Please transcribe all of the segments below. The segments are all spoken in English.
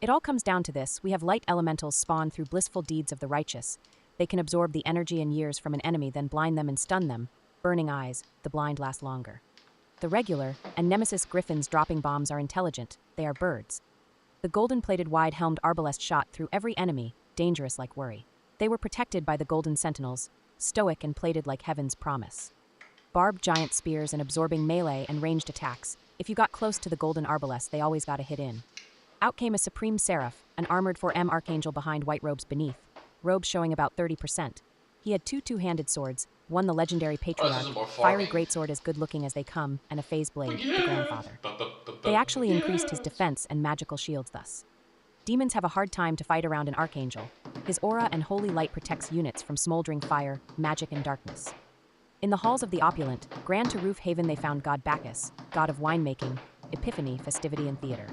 It all comes down to this: we have light elementals spawned through blissful deeds of the righteous. They can absorb the energy and years from an enemy, then blind them and stun them. Burning eyes, the blind last longer. The regular and nemesis griffins dropping bombs are intelligent. They are birds. The golden-plated wide-helmed arbalest shot through every enemy, dangerous like worry. They were protected by the golden sentinels, stoic and plated like heaven's promise. Barbed giant spears and absorbing melee and ranged attacks. If you got close to the golden arbalest, they always got a hit in. Out came a supreme seraph, an armored 4M archangel behind white robes beneath, robes showing about 30%. He had two two-handed swords, one the legendary Oh, this is patriarch, more fiery farming. greatsword as good-looking as they come, and a phase blade, the Yeah. grandfather. They actually increased his defense and magical shields thus. Demons have a hard time to fight around an archangel. His aura and holy light protects units from smoldering fire, magic, and darkness. In the halls of the opulent, grand to roof haven they found god Bacchus, god of winemaking, epiphany, festivity, and theater.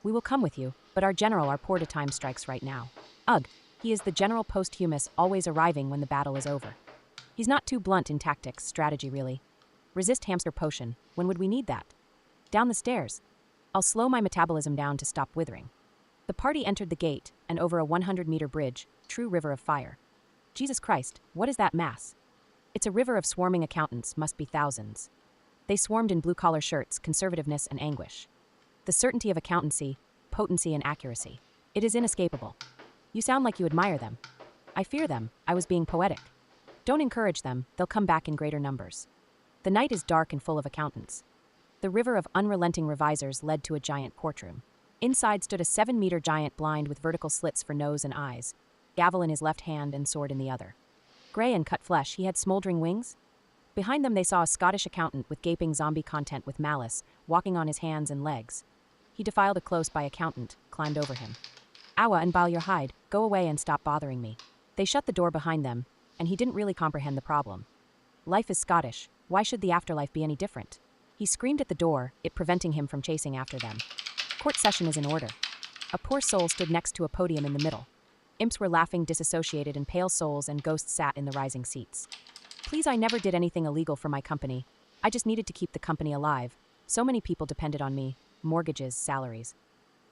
We will come with you, but our general, our poor to time strikes right now. Ugh, he is the general posthumus, always arriving when the battle is over. He's not too blunt in tactics, strategy really. Resist hamster potion, when would we need that? Down the stairs. I'll slow my metabolism down to stop withering. The party entered the gate, and over a 100-meter bridge, true river of fire. Jesus Christ, what is that mass? It's a river of swarming accountants, must be thousands. They swarmed in blue-collar shirts, conservativeness and anguish. The certainty of accountancy, potency and accuracy. It is inescapable. You sound like you admire them. I fear them, I was being poetic. Don't encourage them, they'll come back in greater numbers. The night is dark and full of accountants. The river of unrelenting revisers led to a giant courtroom. Inside stood a 7-meter giant blind with vertical slits for nose and eyes, gavel in his left hand and sword in the other. Gray and cut flesh, he had smoldering wings? Behind them they saw a Scottish accountant with gaping zombie content with malice, walking on his hands and legs. He defiled a close-by accountant, climbed over him. Awa and bal your hide, go away and stop bothering me. They shut the door behind them, and he didn't really comprehend the problem. Life is Scottish, why should the afterlife be any different? He screamed at the door, it preventing him from chasing after them. Court session is in order. A poor soul stood next to a podium in the middle. Imps were laughing disassociated and pale souls and ghosts sat in the rising seats. Please, I never did anything illegal for my company. I just needed to keep the company alive. So many people depended on me. Mortgages, salaries.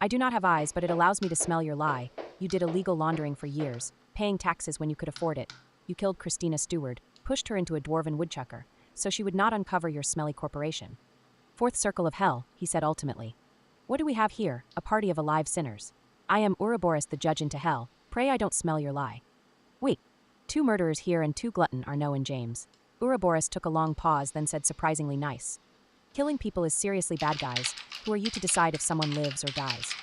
I do not have eyes, but it allows me to smell your lie. You did illegal laundering for years, paying taxes when you could afford it. You killed Christina Stewart, pushed her into a dwarven woodchucker, so she would not uncover your smelly corporation. Fourth circle of hell, he said ultimately. What do we have here? A party of alive sinners. I am Ouroboros, the judge into hell. Pray I don't smell your lie. Wait. 2 murderers here and 2 glutton, Arnaud and James. Ouroboros took a long pause, then said surprisingly nice. Killing people is seriously bad, guys. Who are you to decide if someone lives or dies?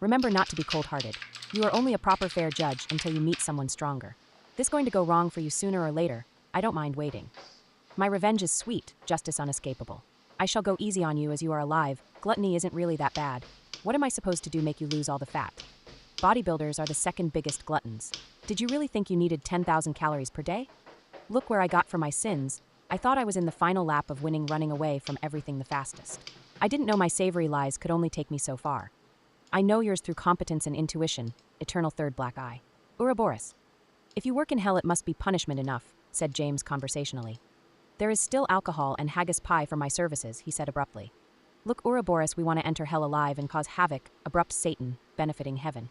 Remember not to be cold-hearted. You are only a proper fair judge until you meet someone stronger. This going to go wrong for you sooner or later. I don't mind waiting. My revenge is sweet, justice unescapable. I shall go easy on you as you are alive. Gluttony isn't really that bad. What am I supposed to do make you lose all the fat? Bodybuilders are the second biggest gluttons. Did you really think you needed 10,000 calories per day? Look where I got for my sins. I thought I was in the final lap of winning, running away from everything the fastest. I didn't know my savory lies could only take me so far. I know yours through competence and intuition, eternal third black eye. Ouroboros. If you work in hell, it must be punishment enough, said James conversationally. There is still alcohol and haggis pie for my services, he said abruptly. Look, Ouroboros, we want to enter hell alive and cause havoc, abrupt Satan, benefiting heaven.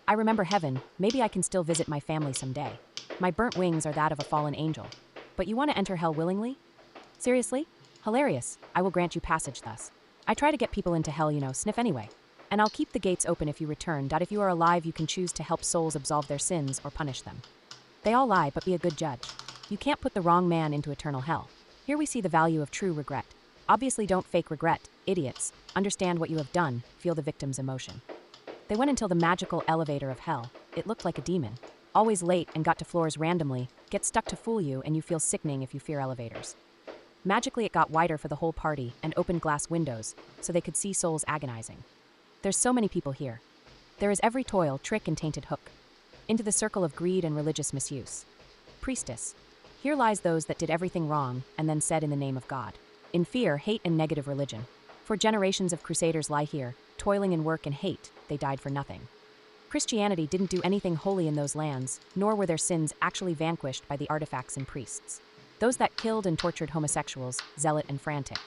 I remember heaven, maybe I can still visit my family someday. My burnt wings are that of a fallen angel. But you want to enter hell willingly? Seriously? Hilarious, I will grant you passage thus. I try to get people into hell, sniff anyway. And I'll keep the gates open if you return. If you are alive, you can choose to help souls absolve their sins or punish them. They all lie, but be a good judge. You can't put the wrong man into eternal hell. Here we see the value of true regret. Obviously don't fake regret, idiots. Understand what you have done, feel the victim's emotion. They went until the magical elevator of hell. It looked like a demon. Always late and got to floors randomly, get stuck to fool you and you feel sickening if you fear elevators. Magically it got wider for the whole party and opened glass windows, so they could see souls agonizing. There's so many people here. There is every toil, trick and tainted hook. Into the circle of greed and religious misuse. Priestess. Here lies those that did everything wrong and then said in the name of God. In fear, hate and negative religion. For generations of crusaders lie here, toiling in work and hate, they died for nothing. Christianity didn't do anything holy in those lands, nor were their sins actually vanquished by the artifacts and priests. Those that killed and tortured homosexuals, zealot and frantic.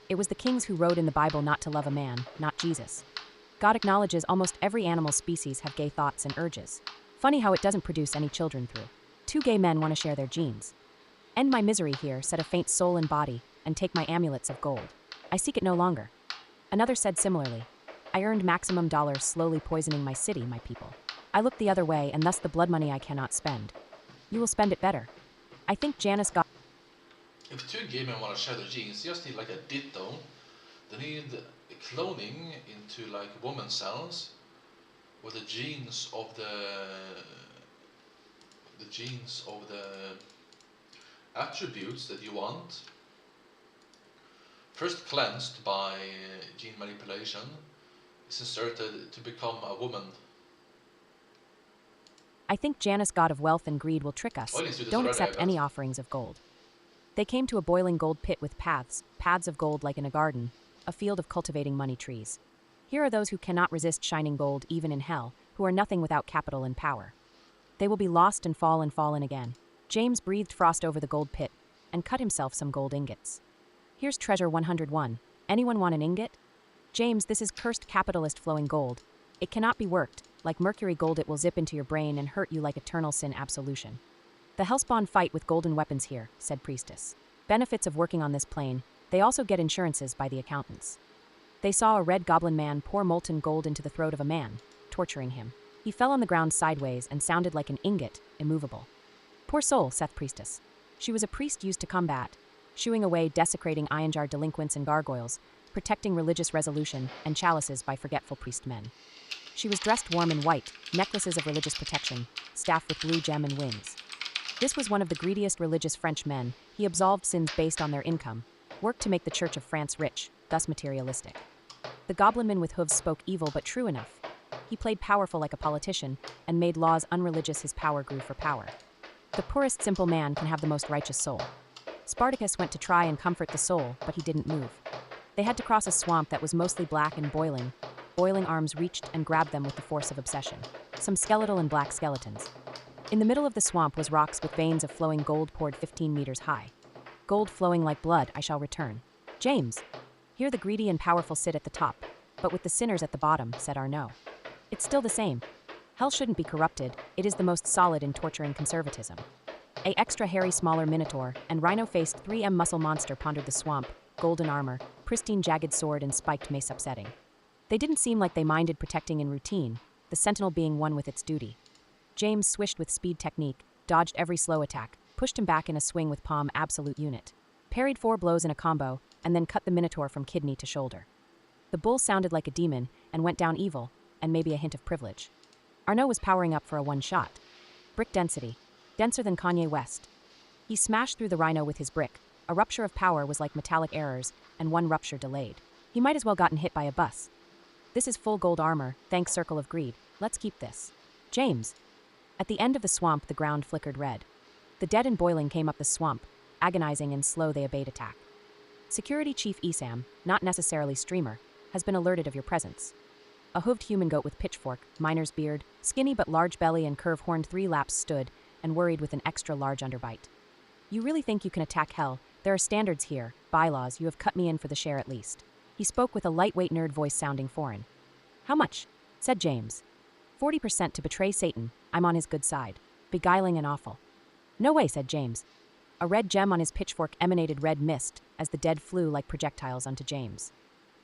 It was the kings who wrote in the Bible not to love a man, not Jesus. God acknowledges almost every animal species have gay thoughts and urges. Funny how it doesn't produce any children through. Two gay men want to share their genes. End my misery here, said a faint soul and body, and take my amulets of gold. I seek it no longer. Another said similarly. I earned maximum dollars slowly poisoning my city, my people. I look the other way, and thus the blood money I cannot spend. You will spend it better. I think Janice got... If two gay men want to share their genes, they just need like a ditto. They need cloning into like woman cells with the genes of the attributes that you want. First cleansed by gene manipulation, is inserted to become a woman. I think Janus, god of wealth and greed, will trick us. Don't accept any offerings of gold. They came to a boiling gold pit with paths of gold like in a garden, a field of cultivating money trees. Here are those who cannot resist shining gold even in hell, who are nothing without capital and power. They will be lost and fallen again. James breathed frost over the gold pit and cut himself some gold ingots. Here's treasure 101. Anyone want an ingot? James, this is cursed capitalist flowing gold. It cannot be worked. Like mercury gold, it will zip into your brain and hurt you like eternal sin absolution. The hellspawn fight with golden weapons here, said Priestess. Benefits of working on this plane, they also get insurances by the accountants. They saw a red goblin man pour molten gold into the throat of a man, torturing him. He fell on the ground sideways and sounded like an ingot, immovable. Poor soul, saith Priestess. She was a priest used to combat, shooing away desecrating iron-jar delinquents and gargoyles, protecting religious resolution and chalices by forgetful priest men. She was dressed warm in white, necklaces of religious protection, staffed with blue gem and wings. This was one of the greediest religious French men. He absolved sins based on their income, worked to make the Church of France rich, thus materialistic. The goblinman with hooves spoke evil but true enough. He played powerful like a politician, and made laws unreligious. His power grew for power. The poorest simple man can have the most righteous soul. Spartacus went to try and comfort the soul, but he didn't move. They had to cross a swamp that was mostly black and boiling. Boiling arms reached and grabbed them with the force of obsession. Some skeletal and black skeletons. In the middle of the swamp was rocks with veins of flowing gold poured 15 meters high. Gold flowing like blood, I shall return. James. Here the greedy and powerful sit at the top, but with the sinners at the bottom, said Arnaud. It's still the same. Hell shouldn't be corrupted, it is the most solid in torturing conservatism. A extra hairy smaller minotaur and rhino-faced 3M muscle monster pondered the swamp, golden armor, pristine jagged sword and spiked mace upsetting. They didn't seem like they minded protecting in routine, the sentinel being one with its duty. James swished with speed technique, dodged every slow attack, pushed him back in a swing with palm absolute unit, parried 4 blows in a combo, and then cut the minotaur from kidney to shoulder. The bull sounded like a demon and went down evil, and maybe a hint of privilege. Arnaud was powering up for a one-shot. Brick density, denser than Kanye West. He smashed through the rhino with his brick. A rupture of power was like metallic errors, and one rupture delayed. He might as well gotten hit by a bus. This is full gold armor, thanks Circle of Greed. Let's keep this. James. At the end of the swamp, the ground flickered red. The dead and boiling came up the swamp. Agonizing and slow, they obeyed attack. Security Chief Esam, not necessarily streamer, has been alerted of your presence. A hooved human goat with pitchfork, miner's beard, skinny but large belly and curve-horned 3 laps stood, and worried with an extra large underbite. You really think you can attack hell? There are standards here, bylaws, you have cut me in for the share at least. He spoke with a lightweight nerd voice sounding foreign. How much? Said James. 40% to betray Satan, I'm on his good side. Beguiling and awful. No way, said James. A red gem on his pitchfork emanated red mist as the dead flew like projectiles onto James.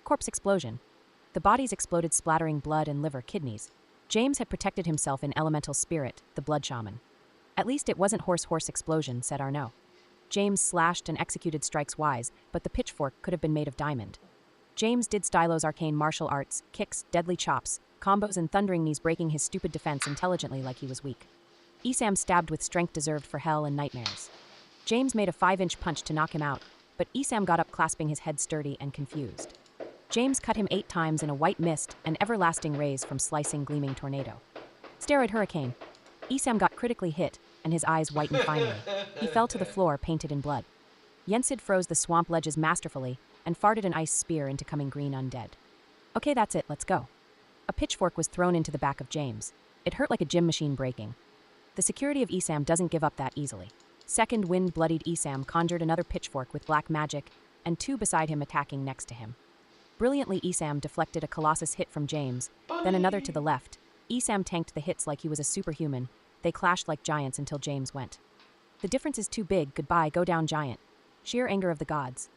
Corpse explosion. The bodies exploded, splattering blood and liver, kidneys. James had protected himself in elemental spirit, the blood shaman. At least it wasn't horse explosion, said Arnaud. James slashed and executed strikes wise, but the pitchfork could have been made of diamond. James did Stylo's arcane martial arts, kicks, deadly chops, combos and thundering knees, breaking his stupid defense intelligently like he was weak. Esam stabbed with strength deserved for hell and nightmares. James made a 5-inch punch to knock him out, but Esam got up, clasping his head sturdy and confused. James cut him 8 times in a white mist, an everlasting rays from slicing gleaming tornado. Steroid hurricane. Esam got critically hit, and his eyes whitened finally. He fell to the floor, painted in blood. Yensid froze the swamp ledges masterfully, and farted an ice spear into coming green undead. Okay, that's it, let's go. A pitchfork was thrown into the back of James. It hurt like a gym machine breaking. The security of Esam doesn't give up that easily. Second wind-bloodied Esam conjured another pitchfork with black magic, and 2 beside him attacking next to him. Brilliantly, Esam deflected a Colossus hit from James, then another to the left. Esam tanked the hits like he was a superhuman. They clashed like giants until James went. The difference is too big, goodbye, go down giant. Sheer anger of the gods.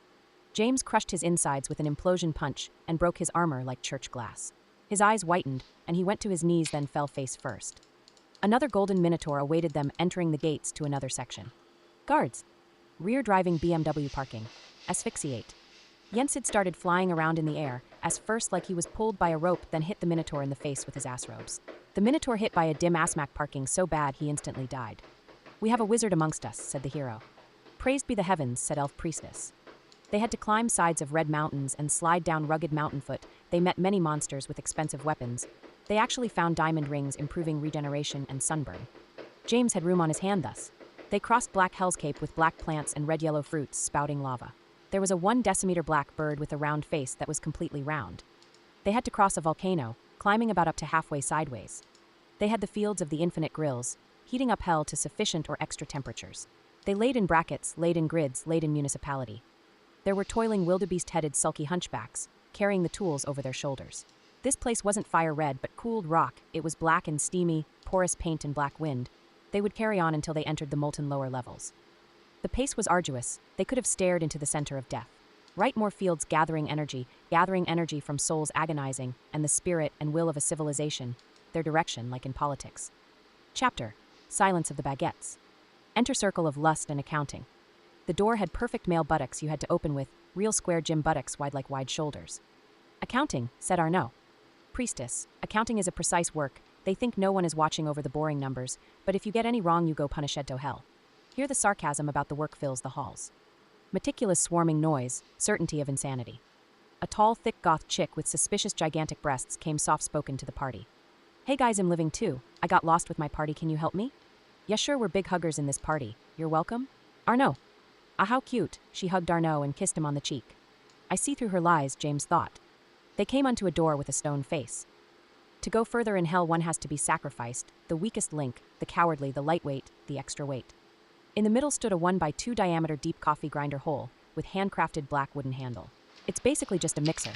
James crushed his insides with an implosion punch and broke his armor like church glass. His eyes whitened, and he went to his knees then fell face first. Another golden minotaur awaited them entering the gates to another section. Guards. Rear driving BMW parking. Asphyxiate. Yensid started flying around in the air, as first like he was pulled by a rope then hit the minotaur in the face with his ass robes. The minotaur hit by a dim asmac parking so bad he instantly died. We have a wizard amongst us, said the hero. Praised be the heavens, said elf priestess. They had to climb sides of red mountains and slide down rugged mountainfoot. They met many monsters with expensive weapons. They actually found diamond rings improving regeneration and sunburn. James had room on his hand thus. They crossed Black Hell's Cape with black plants and red-yellow fruits spouting lava. There was a 1 decimeter black bird with a round face that was completely round. They had to cross a volcano, climbing about up to halfway sideways. They had the fields of the infinite grills, heating up hell to sufficient or extra temperatures. They laid in brackets, laid in grids, laid in municipality. There were toiling wildebeest-headed sulky hunchbacks, carrying the tools over their shoulders. This place wasn't fire red but cooled rock. It was black and steamy, porous paint and black wind. They would carry on until they entered the molten lower levels. The pace was arduous. They could have stared into the center of death. Right more fields gathering energy from souls agonizing, and the spirit and will of a civilization, their direction like in politics. Chapter: Silence of the Baguettes. Enter circle of lust and accounting. The door had perfect male buttocks you had to open with, real square gym buttocks wide like wide shoulders. Accounting, said Arnaud. Priestess, accounting is a precise work. They think no one is watching over the boring numbers, but if you get any wrong you go punished to hell. Here the sarcasm about the work fills the halls. Meticulous swarming noise, certainty of insanity. A tall, thick goth chick with suspicious gigantic breasts came soft-spoken to the party. Hey guys, I'm living too. I got lost with my party, can you help me? Yeah sure, we're big huggers in this party. You're welcome? Arnaud. Ah, how cute. She hugged Arnaud and kissed him on the cheek. I see through her lies, James thought. They came unto a door with a stone face. To go further in hell one has to be sacrificed, the weakest link, the cowardly, the lightweight, the extra weight. In the middle stood a 1x2 diameter deep coffee grinder hole with handcrafted black wooden handle. It's basically just a mixer.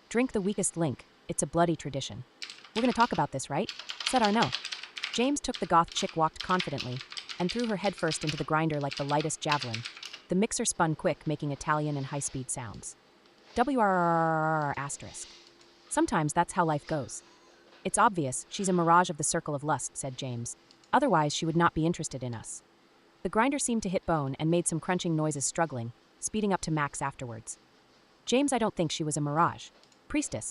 Drink the weakest link, it's a bloody tradition. We're gonna talk about this, right? Said Arnaud. James took the goth chick walked confidently and threw her headfirst into the grinder like the lightest javelin. The mixer spun quick, making Italian and high-speed sounds. WRRRR***. Sometimes that's how life goes. It's obvious, she's a mirage of the circle of lust, said James. Otherwise she would not be interested in us. The grinder seemed to hit bone and made some crunching noises struggling, speeding up to max afterwards. James, I don't think she was a mirage. Priestess,